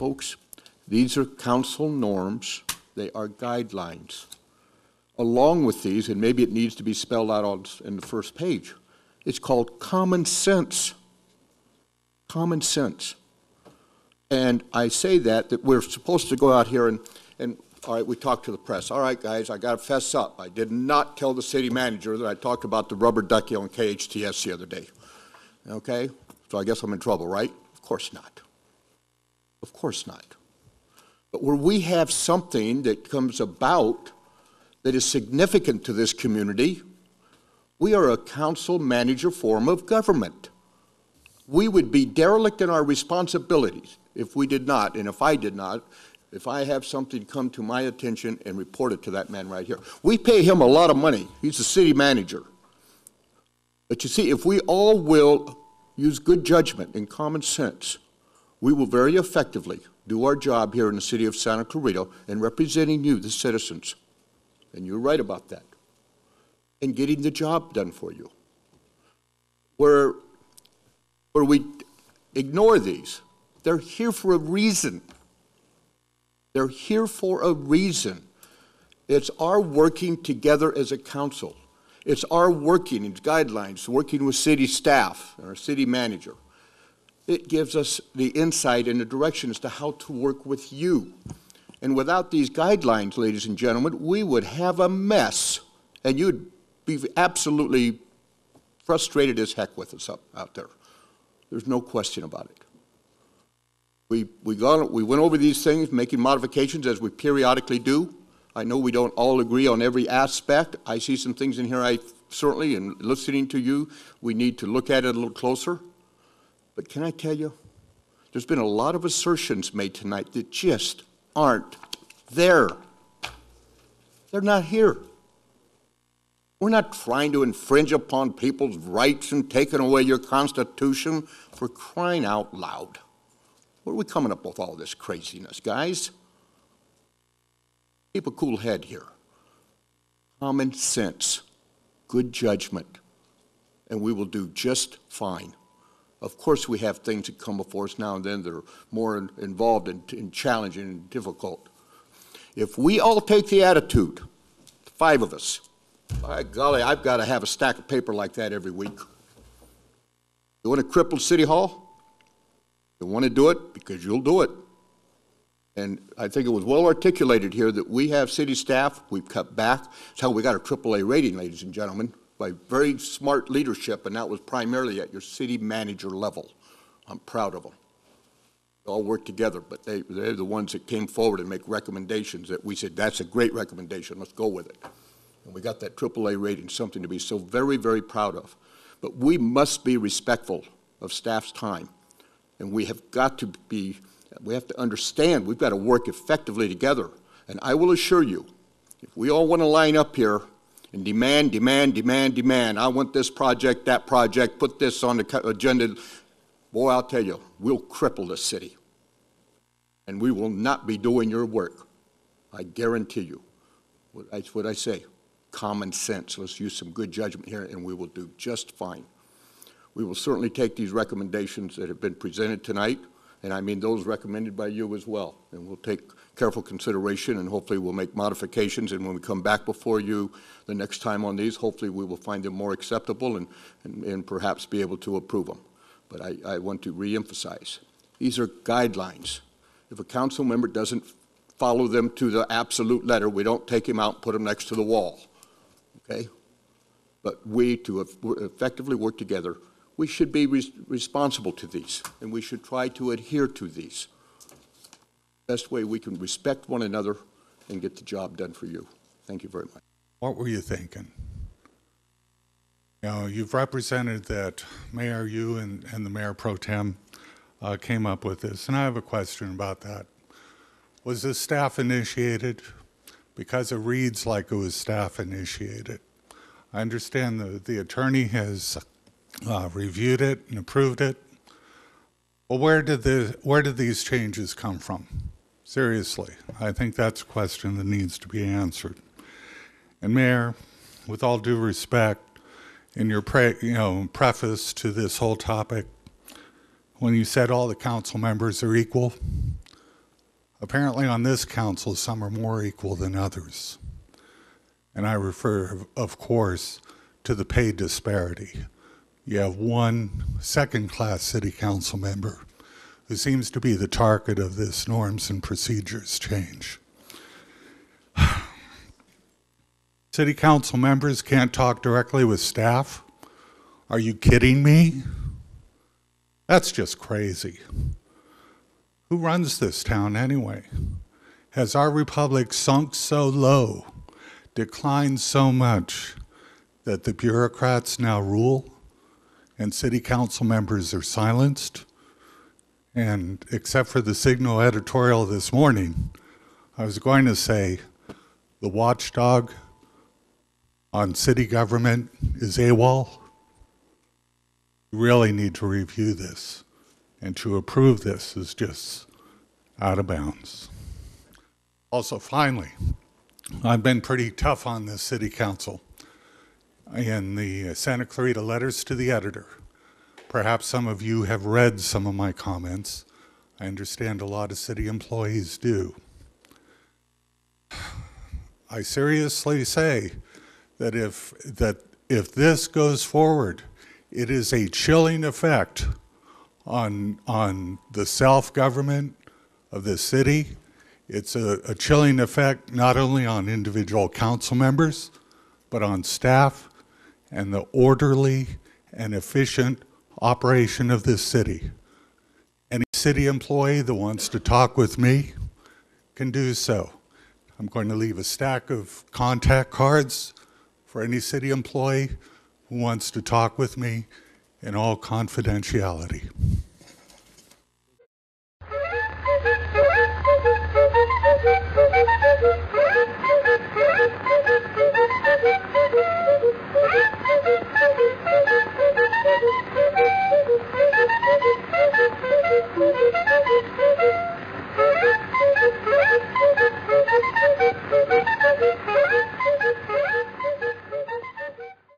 folks, these are council norms. They are guidelines. Along with these, and maybe it needs to be spelled out in the first page, it's called common sense. Common sense. And I say that we're supposed to go out here and all right, we talked to the press. All right, guys, I got to fess up. I did not tell the city manager that I talked about the rubber ducky on KHTS the other day. Okay? So I guess I'm in trouble, right? Of course not. Of course not. But where we have something that comes about that is significant to this community, we are a council manager form of government. We would be derelict in our responsibilities if we did not, and if I did not, if I have something come to my attention and report it to that man right here. We pay him a lot of money. He's the city manager. But you see, if we all will use good judgment and common sense, we will very effectively do our job here in the city of Santa Clarita in representing you, the citizens. And you're right about that. And getting the job done for you. Where we ignore these, they're here for a reason. They're here for a reason. It's our working together as a council. It's our working in guidelines, working with city staff and our city manager. It gives us the insight and the direction as to how to work with you. And without these guidelines, ladies and gentlemen, we would have a mess. And you'd be absolutely frustrated as heck with us out there. There's no question about it. We went over these things, making modifications as we periodically do. I know we don't all agree on every aspect. I see some things in here I certainly, in listening to you, we need to look at it a little closer. But can I tell you, there's been a lot of assertions made tonight that just aren't there. They're not here. We're not trying to infringe upon people's rights and taking away your Constitution, for crying out loud. Where are we coming up with all this craziness, guys? Keep a cool head here. Common sense, good judgment, and we will do just fine. Of course, we have things that come before us now and then that are more involved and challenging and difficult. If we all take the attitude, 5 of us, by golly, I've got to have a stack of paper like that every week. You want to cripple City Hall? You want to do it because you'll do it. And I think it was well articulated here that we have city staff, we've cut back. That's how we got a AAA rating, ladies and gentlemen, by very smart leadership, and that was primarily at your city manager level. I'm proud of them. They all work together, but they're the ones that came forward and make recommendations that we said, that's a great recommendation, let's go with it. And we got that AAA rating, something to be so very, very proud of. But we must be respectful of staff's time. And we have got to be, we have to understand, we've got to work effectively together. And I will assure you, if we all want to line up here and demand, I want this project, that project, put this on the agenda, boy, I'll tell you, we'll cripple this city. And we will not be doing your work. I guarantee you. That's what I say. Common sense. Let's use some good judgment here, and we will do just fine. We will certainly take these recommendations that have been presented tonight, and I mean those recommended by you as well. And we'll take careful consideration, and hopefully we'll make modifications. And when we come back before you the next time on these, hopefully we will find them more acceptable and perhaps be able to approve them. But I want to reemphasize, these are guidelines. If a council member doesn't follow them to the absolute letter, we don't take him out and put him next to the wall. Okay? But we, to effectively work together, we should be responsible to these, and we should try to adhere to these. Best way we can respect one another and get the job done for you. Thank you very much. What were you thinking? You know, you've represented that Mayor, you and the Mayor Pro Tem came up with this, and I have a question about that. Was this staff initiated? Because it reads like it was staff initiated. I understand the attorney has reviewed it and approved it. Well, where did these changes come from? Seriously, I think that's a question that needs to be answered. And Mayor, with all due respect, in your preface to this whole topic, when you said all the council members are equal, Apparently on this council, some are more equal than others. And I refer, of course, to the pay disparity. You have one second-class city council member who seems to be the target of this norms and procedures change. City council members can't talk directly with staff? Are you kidding me? That's just crazy. Who runs this town anyway? Has our republic sunk so low, declined so much, that the bureaucrats now rule and city council members are silenced? And except for the Signal editorial this morning, I was going to say the watchdog on city government is AWOL. You really need to review this, and to approve this is just out of bounds. Also, finally, I've been pretty tough on this city council in the Santa Clarita letters to the editor. Perhaps some of you have read some of my comments. I understand a lot of city employees do. I seriously say that if this goes forward, it is a chilling effect on the self-government of the city. It's a chilling effect not only on individual council members, but on staff and the orderly and efficient operation of this city. Any city employee that wants to talk with me can do so. I'm going to leave a stack of contact cards for any city employee who wants to talk with me in all confidentiality.